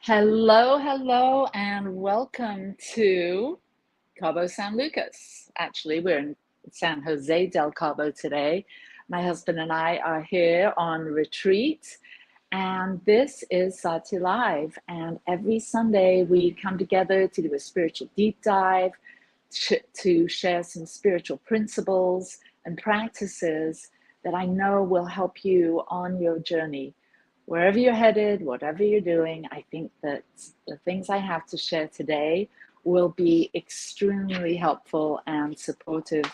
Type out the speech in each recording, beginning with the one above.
Hello, hello, and welcome to Cabo San Lucas. Actually, we're in San Jose del Cabo today. My husband and I are here on retreat, and this is SATYA Live. And every Sunday, we come together to do a spiritual deep dive, to share some spiritual principles and practices that I know will help you on your journey. Wherever you're headed, whatever you're doing, I think that the things I have to share today will be extremely helpful and supportive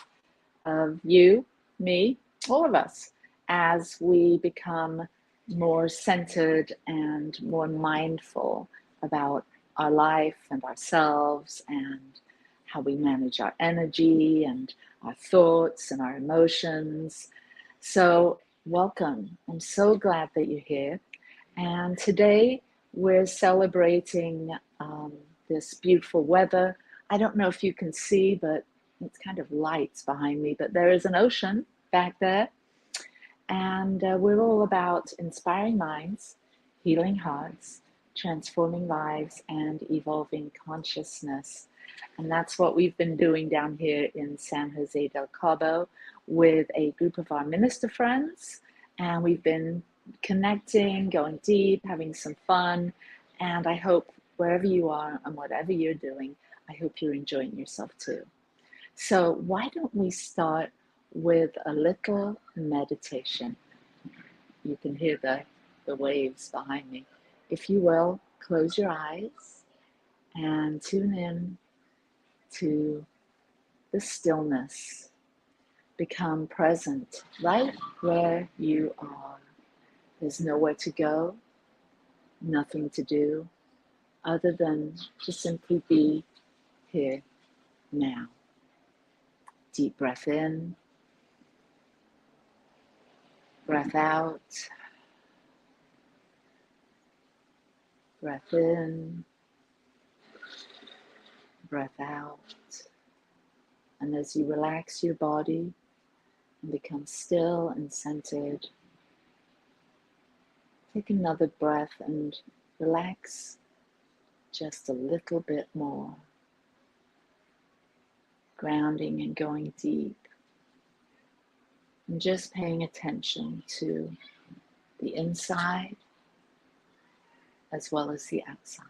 of you, me, all of us, as we become more centered and more mindful about our life and ourselves and how we manage our energy and our thoughts and our emotions. So welcome. I'm so glad that you're here. And today we're celebrating this beautiful weather. I don't know if you can see, but it's kind of lights behind me, but there is an ocean back there. And we're all about inspiring minds, healing hearts, transforming lives, and evolving consciousness. And that's what we've been doing down here in San Jose del Cabo with a group of our minister friends. And we've been connecting, going deep, having some fun. And I hope wherever you are and whatever you're doing, I hope you're enjoying yourself too. So why don't we start with a little meditation? You can hear the waves behind me. If you will, close your eyes and tune in to the stillness. Become present right where you are. There's nowhere to go, nothing to do, other than to simply be here now. Deep breath in, breath out, breath in, breath out. And as you relax your body and become still and centered, take another breath and relax just a little bit more. Grounding and going deep. And just paying attention to the inside as well as the outside.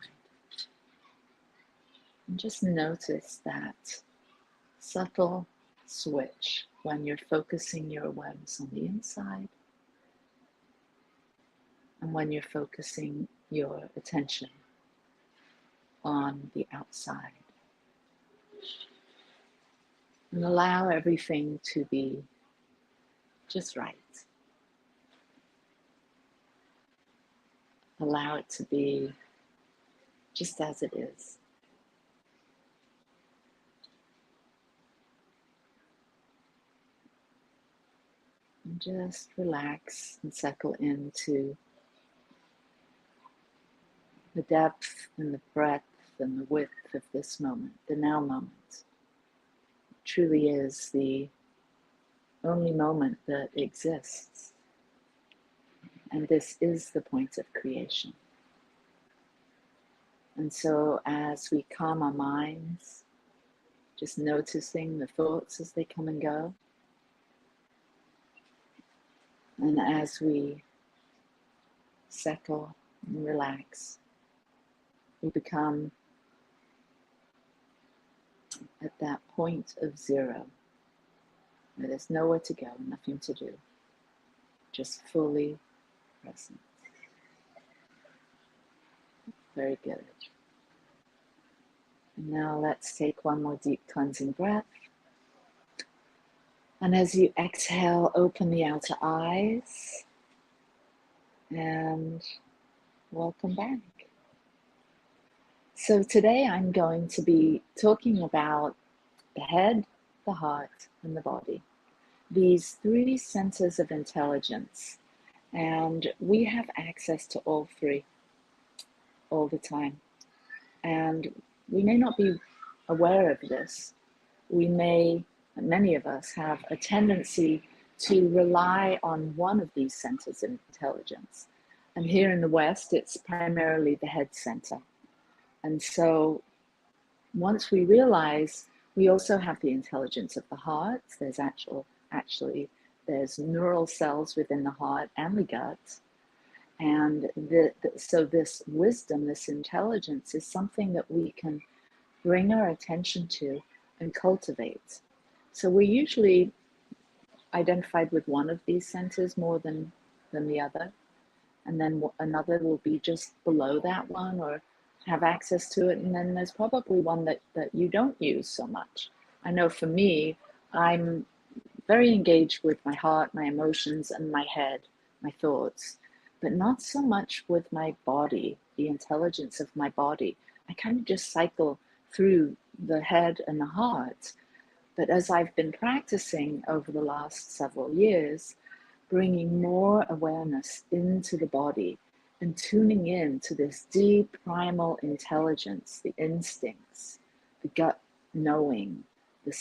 And just notice that subtle switch when you're focusing your awareness on the inside and when you're focusing your attention on the outside. And allow everything to be just right. Allow it to be just as it is. And just relax and settle into the depth and the breadth and the width of this moment, the now moment. It truly is the only moment that exists. And this is the point of creation. And so as we calm our minds, just noticing the thoughts as they come and go, and as we settle and relax, we become at that point of zero, where there's nowhere to go, nothing to do, just fully present. Very good. And now let's take one more deep cleansing breath. And as you exhale, open the outer eyes and welcome back. So today I'm going to be talking about the head, the heart, and the body. These three centers of intelligence. And we have access to all three all the time. And we may not be aware of this. Many of us have a tendency to rely on one of these centers of intelligence. And here in the West, it's primarily the head center. And so once we realize we also have the intelligence of the heart, there's actually there's neural cells within the heart and the gut. And so this wisdom, this intelligence is something that we can bring our attention to and cultivate. So we're usually identified with one of these centers more than the other. And then another will be just below that one or have access to it. And then there's probably one that you don't use so much. I know for me, I'm very engaged with my heart, my emotions, and my head, my thoughts, but not so much with my body, the intelligence of my body. I kind of just cycle through the head and the heart. But as I've been practicing over the last several years, bringing more awareness into the body and tuning in to this deep primal intelligence, the instincts, the gut knowing, the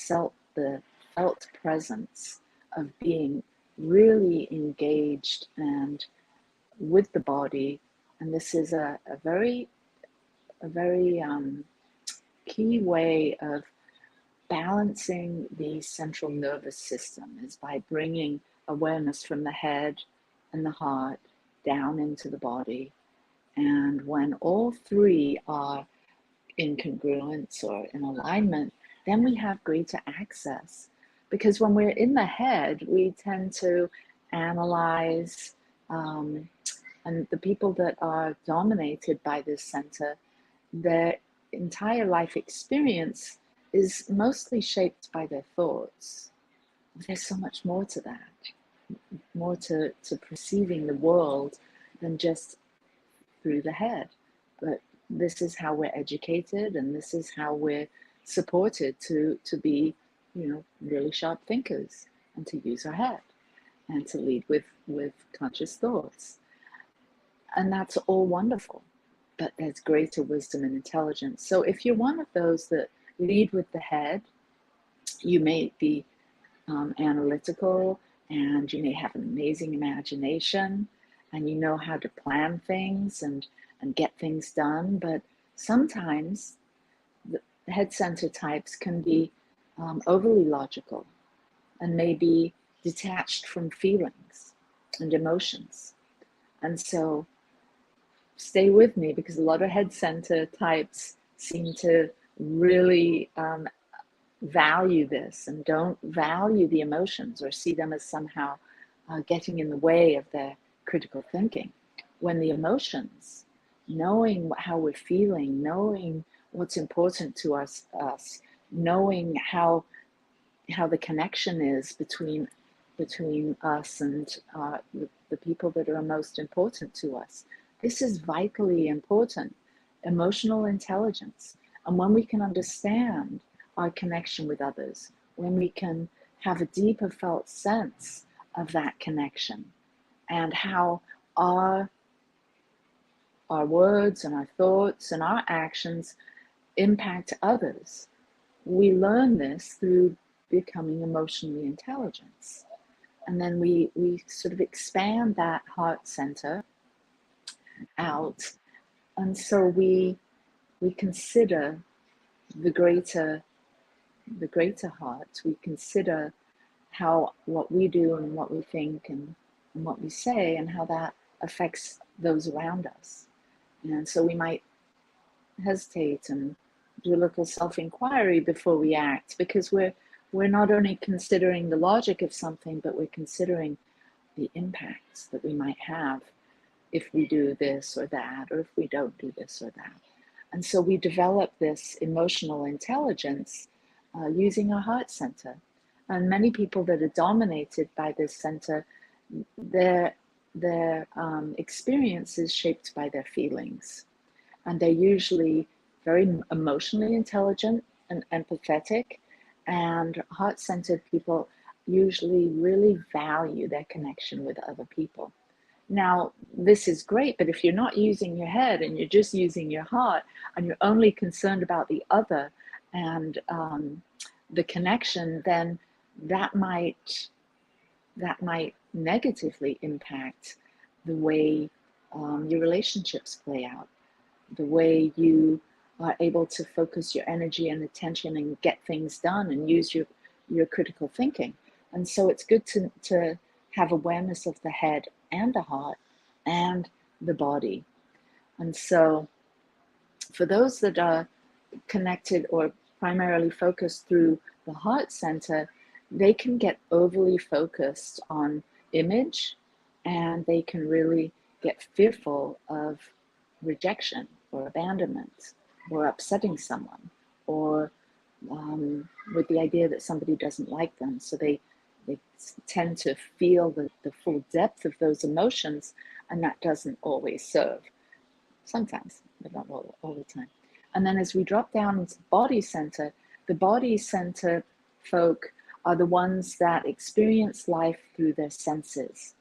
felt presence of being really engaged and with the body. And this is a very key way of balancing the central nervous system, is by bringing awareness from the head and the heart down into the body. And when all three are in congruence or in alignment, then we have greater access. Because when we're in the head, we tend to analyze, and the people that are dominated by this center, their entire life experience is mostly shaped by their thoughts. There's so much more to that, more to perceiving the world than just through the head. But this is how we're educated, and this is how we're supported to be, really sharp thinkers, and to use our head and to lead with conscious thoughts. And that's all wonderful, but there's greater wisdom and intelligence. So if you're one of those that lead with the head, you may be analytical, and you may have an amazing imagination, and you know how to plan things and get things done. But sometimes the head center types can be overly logical and maybe detached from feelings and emotions. And so stay with me, because a lot of head center types seem to really value this and don't value the emotions, or see them as somehow getting in the way of their critical thinking. When the emotions, knowing how we're feeling, knowing what's important to us, knowing how the connection is between us and the people that are most important to us. This is vitally important, emotional intelligence. And when we can understand our connection with others, when we can have a deeper felt sense of that connection, and how our words and our thoughts and our actions impact others, we learn this through becoming emotionally intelligent. And then we sort of expand that heart center out. And so we consider the greater heart. We consider how what we do and what we think and what we say, and how that affects those around us. And so we might hesitate and do a little self-inquiry before we act, because we're not only considering the logic of something, but we're considering the impacts that we might have if we do this or that, or if we don't do this or that. And so we develop this emotional intelligence using our heart center. And many people that are dominated by this center, their experience is shaped by their feelings. And they're usually very emotionally intelligent and empathetic, and heart-centered people usually really value their connection with other people. Now, this is great, but if you're not using your head and you're just using your heart, and you're only concerned about the other and the connection, then that might negatively impact the way your relationships play out, the way you are able to focus your energy and attention and get things done and use your critical thinking. And so it's good to have awareness of the head and the heart and the body. And so for those that are connected or primarily focused through the heart center, they can get overly focused on image, and they can really get fearful of rejection or abandonment or upsetting someone, or with the idea that somebody doesn't like them. So they tend to feel the full depth of those emotions, and that doesn't always serve. Sometimes, but not all the time. And then as we drop down into the body center folk are the ones that experience life through their senses.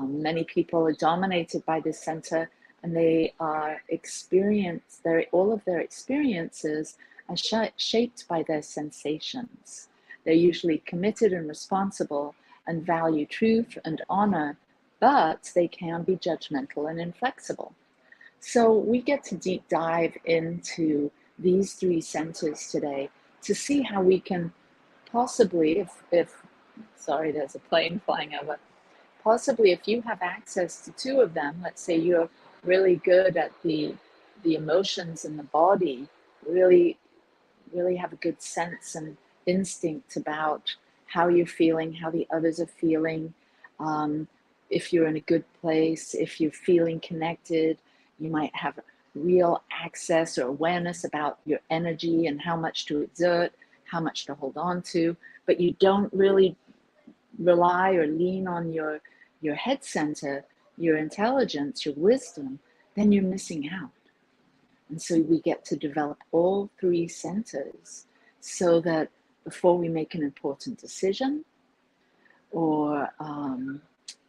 Many people are dominated by this center, and they are all of their experiences are shaped by their sensations. They're usually committed and responsible and value truth and honor, but they can be judgmental and inflexible. So we get to deep dive into these three centers today to see how we can possibly, if sorry, there's a plane flying over, possibly if you have access to two of them, let's say you're really good at the emotions and the body, really have a good sense and instinct about how you're feeling, how the others are feeling, if you're in a good place, if you're feeling connected. You might have real access or awareness about your energy and how much to exert, how much to hold on to, but you don't really rely or lean on your head center, your intelligence, your wisdom, then you're missing out. And so we get to develop all three centers so that before we make an important decision, or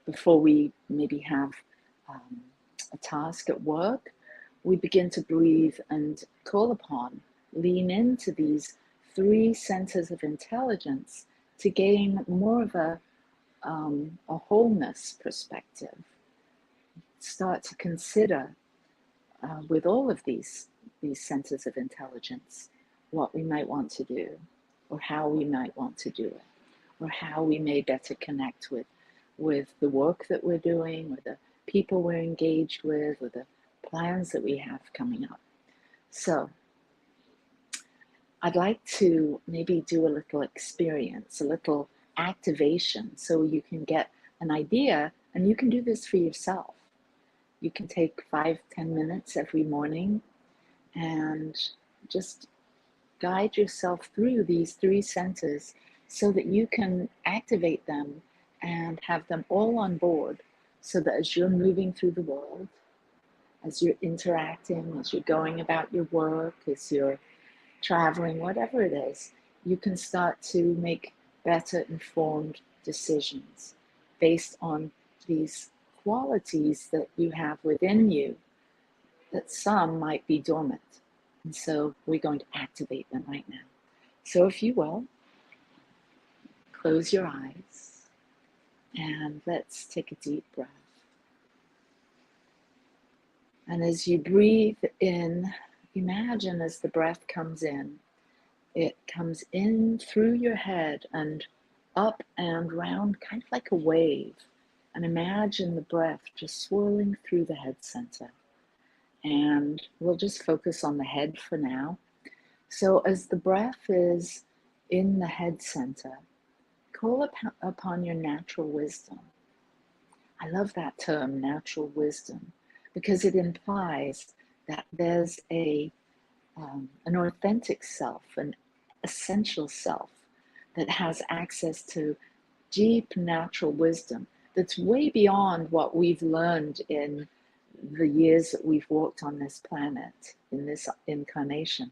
before we maybe have a task at work, we begin to breathe and call upon, lean into these three centers of intelligence to gain more of a wholeness perspective. Start to consider with all of these centers of intelligence what we might want to do, or how we might want to do it, or how we may better connect with the work that we're doing, or the people we're engaged with, or the plans that we have coming up. So I'd like to maybe do a little experience, a little activation, so you can get an idea, and you can do this for yourself. You can take 5-10 minutes every morning and just guide yourself through these three centers so that you can activate them and have them all on board, so that as you're moving through the world, as you're interacting, as you're going about your work, as you're traveling, whatever it is, you can start to make better informed decisions based on these qualities that you have within you, that some might be dormant. And so we're going to activate them right now. So if you will, close your eyes and let's take a deep breath. And as you breathe in, imagine as the breath comes in, it comes in through your head and up and round, kind of like a wave. And imagine the breath just swirling through the head center. And we'll just focus on the head for now. So as the breath is in the head center, call upon your natural wisdom. I love that term, natural wisdom, because it implies that there's an authentic self, an essential self that has access to deep natural wisdom that's way beyond what we've learned in the years that we've walked on this planet, in this incarnation.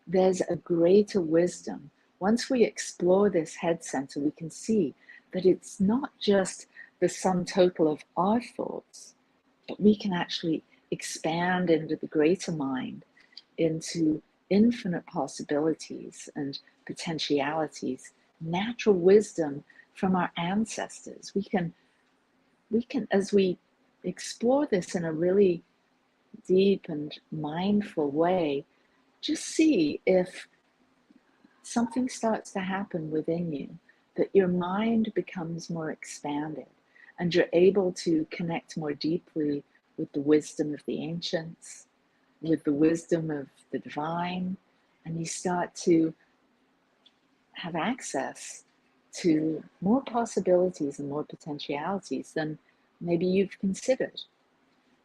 There's a greater wisdom. Once we explore this head center, we can see that it's not just the sum total of our thoughts, but we can actually expand into the greater mind, into infinite possibilities and potentialities, natural wisdom from our ancestors. We can, as we explore this in a really deep and mindful way. Just see if something starts to happen within you, that your mind becomes more expanded and you're able to connect more deeply with the wisdom of the ancients, with the wisdom of the divine, and you start to have access to more possibilities and more potentialities than maybe you've considered.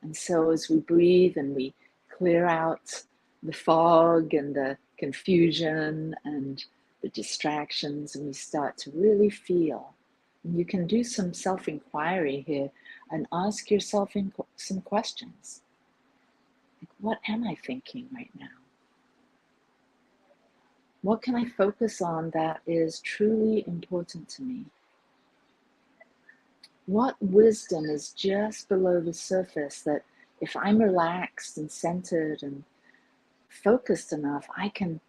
And so as we breathe and we clear out the fog and the confusion and the distractions, and we start to really feel, and you can do some self-inquiry here and ask yourself some questions. Like, what am I thinking right now? What can I focus on that is truly important to me? What wisdom is just below the surface that if I'm relaxed and centered and focused enough, I can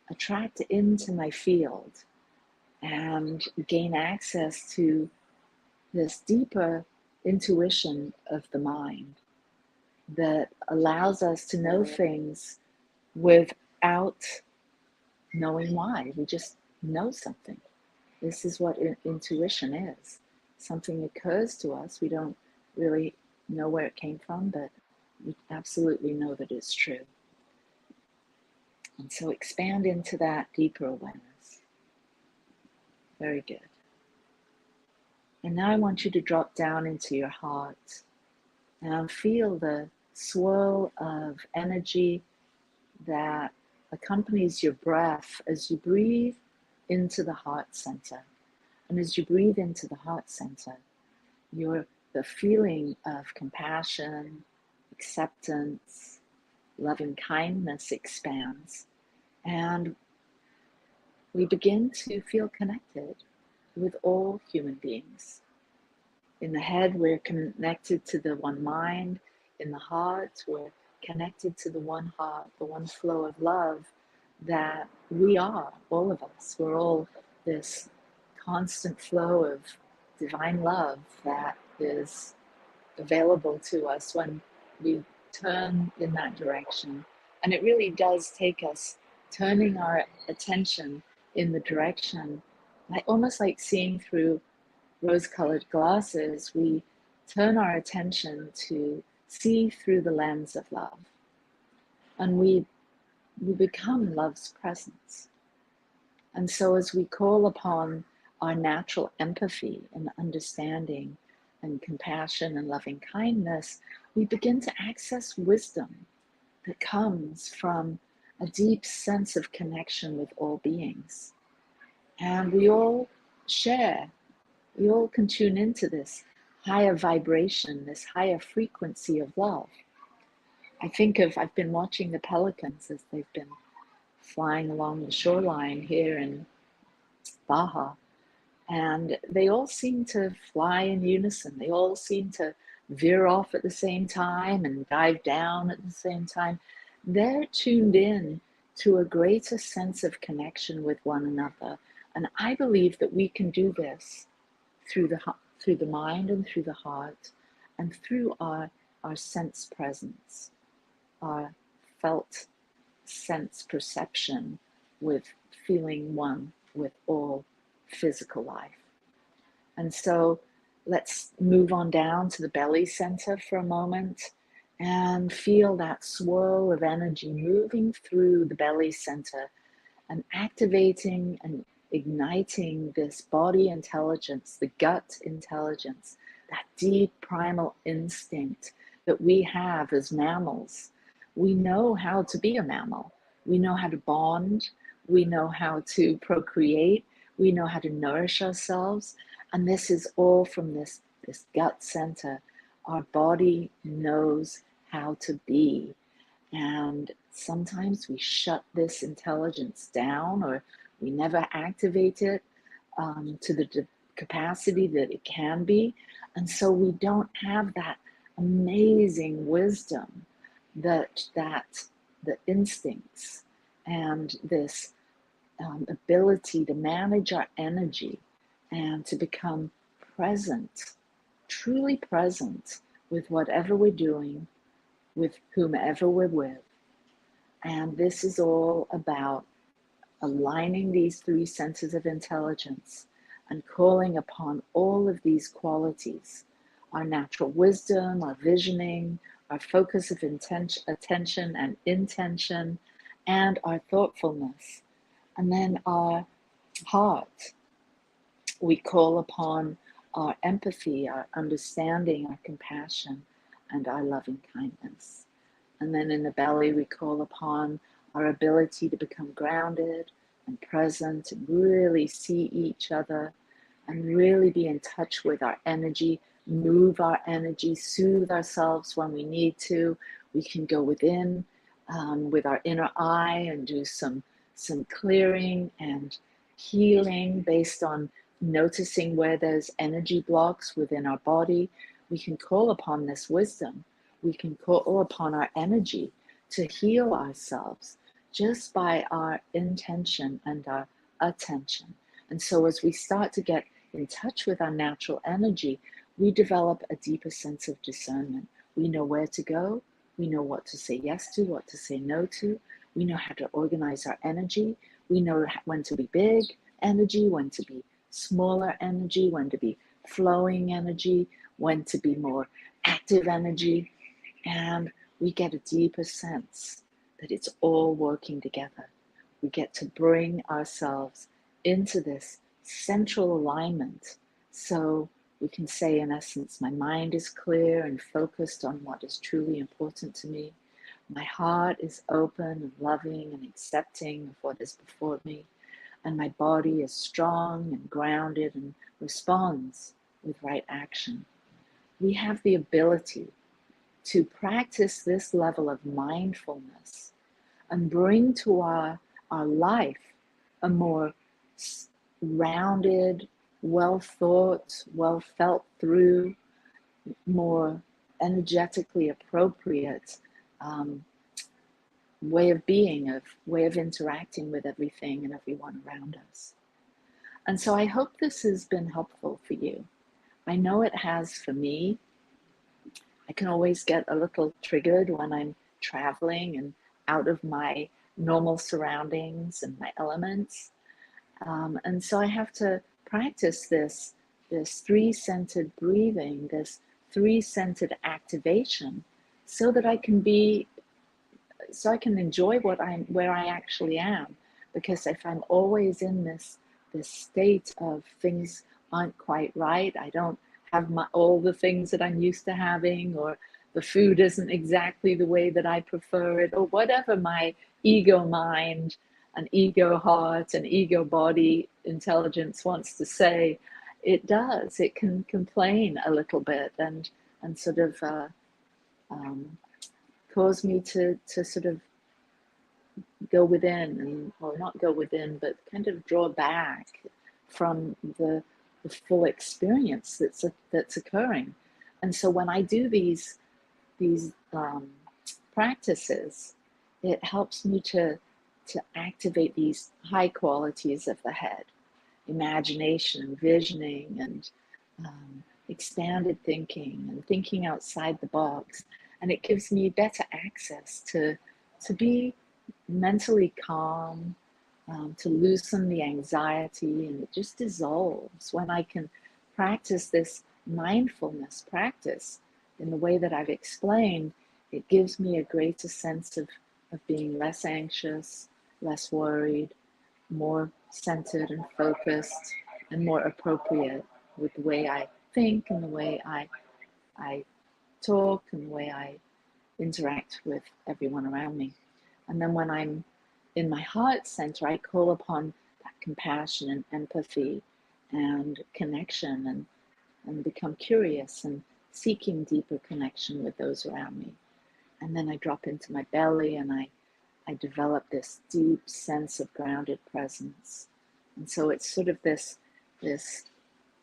attract into my field and gain access to this deeper intuition of the mind that allows us to know things without knowing why. We just know something. This is what intuition is. Something occurs to us. We don't really know where it came from, but we absolutely know that it's true. And so expand into that deeper awareness. Very good. And now I want you to drop down into your heart and feel the swirl of energy that accompanies your breath as you breathe into the heart center. And as you breathe into the heart center, the feeling of compassion, acceptance, loving kindness expands. And we begin to feel connected with all human beings. In the head, we're connected to the one mind. In the heart, we're connected to the one heart, the one flow of love that we are, all of us. We're all this constant flow of divine love that is available to us when we turn in that direction. And it really does take us turning our attention in the direction, almost like seeing through rose-colored glasses. We turn our attention to see through the lens of love. And we become love's presence. And so as we call upon our natural empathy and understanding and compassion and loving kindness, we begin to access wisdom that comes from a deep sense of connection with all beings. And we all share, we all can tune into this higher vibration, this higher frequency of love. I've been watching the pelicans as they've been flying along the shoreline here in Baja, and they all seem to fly in unison. They all seem to veer off at the same time and dive down at the same time. They're tuned in to a greater sense of connection with one another. And I believe that we can do this through the mind and through the heart and through our sense presence, our felt sense perception with feeling one with all physical life. And so let's move on down to the belly center for a moment and feel that swirl of energy moving through the belly center and activating and igniting this body intelligence, the gut intelligence, that deep primal instinct that we have as mammals. We know how to be a mammal. We know how to bond. We know how to procreate. We know how to nourish ourselves. And this is all from this gut center. Our body knows how to be. And sometimes we shut this intelligence down, or we never activate it to the capacity that it can be. And so we don't have that amazing wisdom that the instincts and this ability to manage our energy and to become present, truly present with whatever we're doing, with whomever we're with. And this is all about aligning these three senses of intelligence and calling upon all of these qualities: our natural wisdom, our visioning, our focus of attention and intention, and our thoughtfulness. And then our heart, we call upon our empathy, our understanding, our compassion, and our loving kindness. And then in the belly, we call upon our ability to become grounded and present and really see each other and really be in touch with our energy, move our energy, soothe ourselves when we need to. We can go within with our inner eye and do some clearing and healing based on noticing where there's energy blocks within our body. We can call upon this wisdom. We can call upon our energy to heal ourselves just by our intention and our attention. And so as we start to get in touch with our natural energy, we develop a deeper sense of discernment. We know where to go. We know what to say yes to, what to say no to. We know how to organize our energy. We know when to be big energy, when to be smaller energy, when to be flowing energy, when to be more active energy. And we get a deeper sense that it's all working together. We get to bring ourselves into this central alignment. So we can say, in essence, my mind is clear and focused on what is truly important to me. My heart is open and loving and accepting of what is before me. And my body is strong and grounded and responds with right action. We have the ability to practice this level of mindfulness and bring to our life a more rounded, well thought, well felt through, more energetically appropriate way of being, way of interacting with everything and everyone around us. And so I hope this has been helpful for you. I know it has for me. I can always get a little triggered when I'm traveling and out of my normal surroundings and my elements. And so I have to practice this three-centered breathing, this three-centered activation, so that I can enjoy where I actually am. Because if I'm always in this state of things aren't quite right, I don't have all the things that I'm used to having, or the food isn't exactly the way that I prefer it, or whatever my ego mind and ego heart and ego body intelligence wants to say, it can complain a little bit and sort of cause me to sort of go within, or not go within, but kind of draw back from the full experience that's occurring. And so when I do these practices, it helps me to activate these high qualities of the head: imagination, visioning, and expanded thinking, and thinking outside the box. And it gives me better access to be mentally calm, to loosen the anxiety, and it just dissolves when I can practice this mindfulness practice in the way that I've explained. It gives me a greater sense of being less anxious, less worried, more centered and focused, and more appropriate with the way I think and the way I talk and the way I interact with everyone around me. And then when I'm in my heart center, I call upon that compassion and empathy and connection, and become curious and seeking deeper connection with those around me. And then I drop into my belly and I develop this deep sense of grounded presence. And so it's sort of this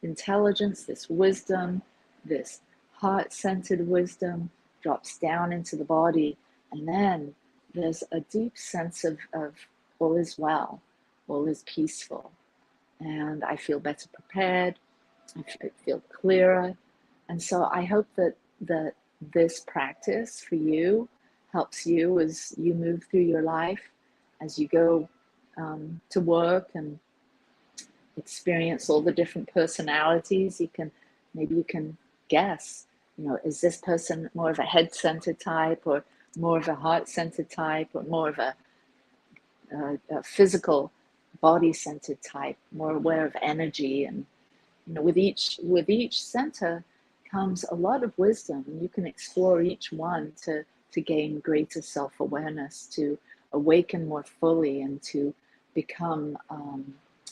intelligence, this wisdom, this heart-centered wisdom drops down into the body, and then there's a deep sense of all is well, all is peaceful, and I feel better prepared, I feel clearer. And so I hope that that this practice for you helps you as you move through your life, as you go to work and experience all the different personalities. Maybe you can guess, is this person more of a head-centered type, or more of a heart-centered type, or more of a physical body-centered type, more aware of energy. And with each center comes a lot of wisdom, and you can explore each one to gain greater self-awareness, to awaken more fully, and to become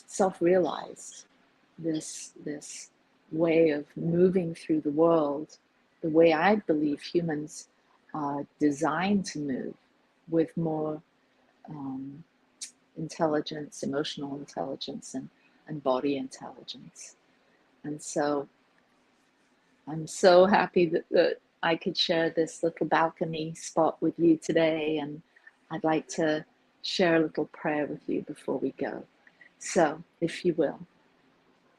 self-realized. This way of moving through the world, the way I believe humans are designed to move, with more intelligence, emotional intelligence, and body intelligence. And so I'm so happy that I could share this little balcony spot with you today, and I'd like to share a little prayer with you before we go. So, if you will,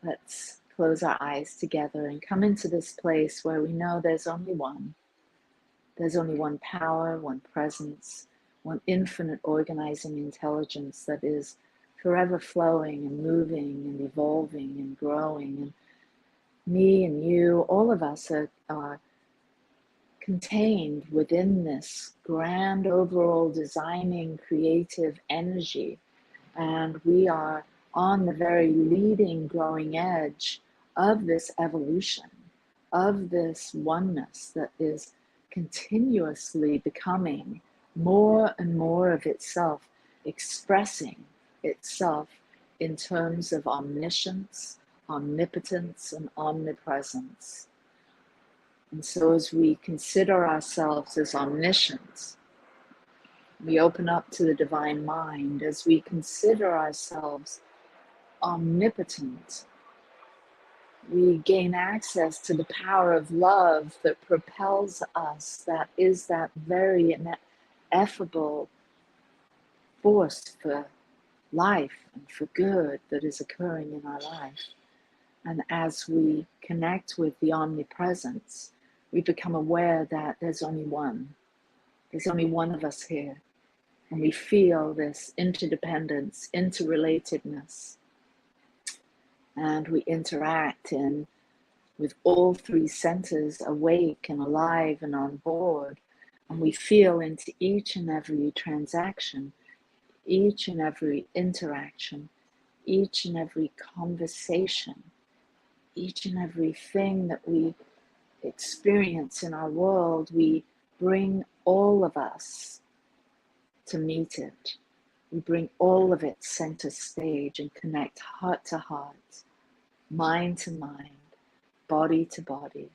let's close our eyes together and come into this place where we know there's only one. There's only one power, one presence, one infinite organizing intelligence that is forever flowing and moving and evolving and growing. And me and you, all of us are contained within this grand overall designing creative energy. And we are on the very leading growing edge of this evolution, of this oneness that is continuously becoming more and more of itself, expressing itself in terms of omniscience, omnipotence, and omnipresence. And so as we consider ourselves as omniscient, we open up to the divine mind. As we consider ourselves omnipotent, we gain access to the power of love that propels us, that is that very ineffable force for life and for good that is occurring in our life. And as we connect with the omnipresence, we become aware that there's only one. There's only one of us here. And we feel this interdependence, interrelatedness. And we interact with all three centers awake and alive and on board. And we feel into each and every transaction, each and every interaction, each and every conversation, each and everything that we experience in our world. We bring all of us to meet it. We bring all of it center stage and connect heart to heart, mind to mind, body to body.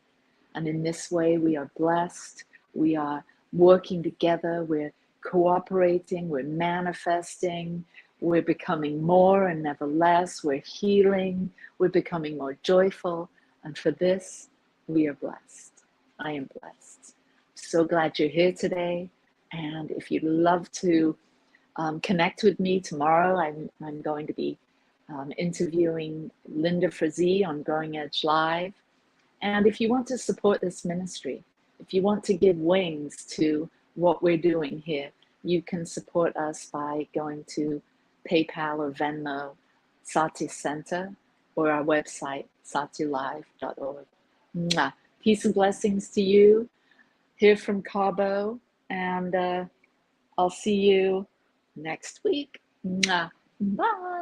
And in this way, we are blessed. We are working together. We're cooperating. We're manifesting. We're becoming more and never less. We're healing. We're becoming more joyful. And for this, we are blessed. I am blessed. So glad you're here today. And if you'd love to connect with me tomorrow, I'm going to be interviewing Linda Frazee on Growing Edge Live. And if you want to support this ministry, if you want to give wings to what we're doing here, you can support us by going to PayPal or Venmo, Satya Center, or our website, satyalive.org. Mwah. Peace and blessings to you here from Cabo, and I'll see you next week. Mwah. Bye.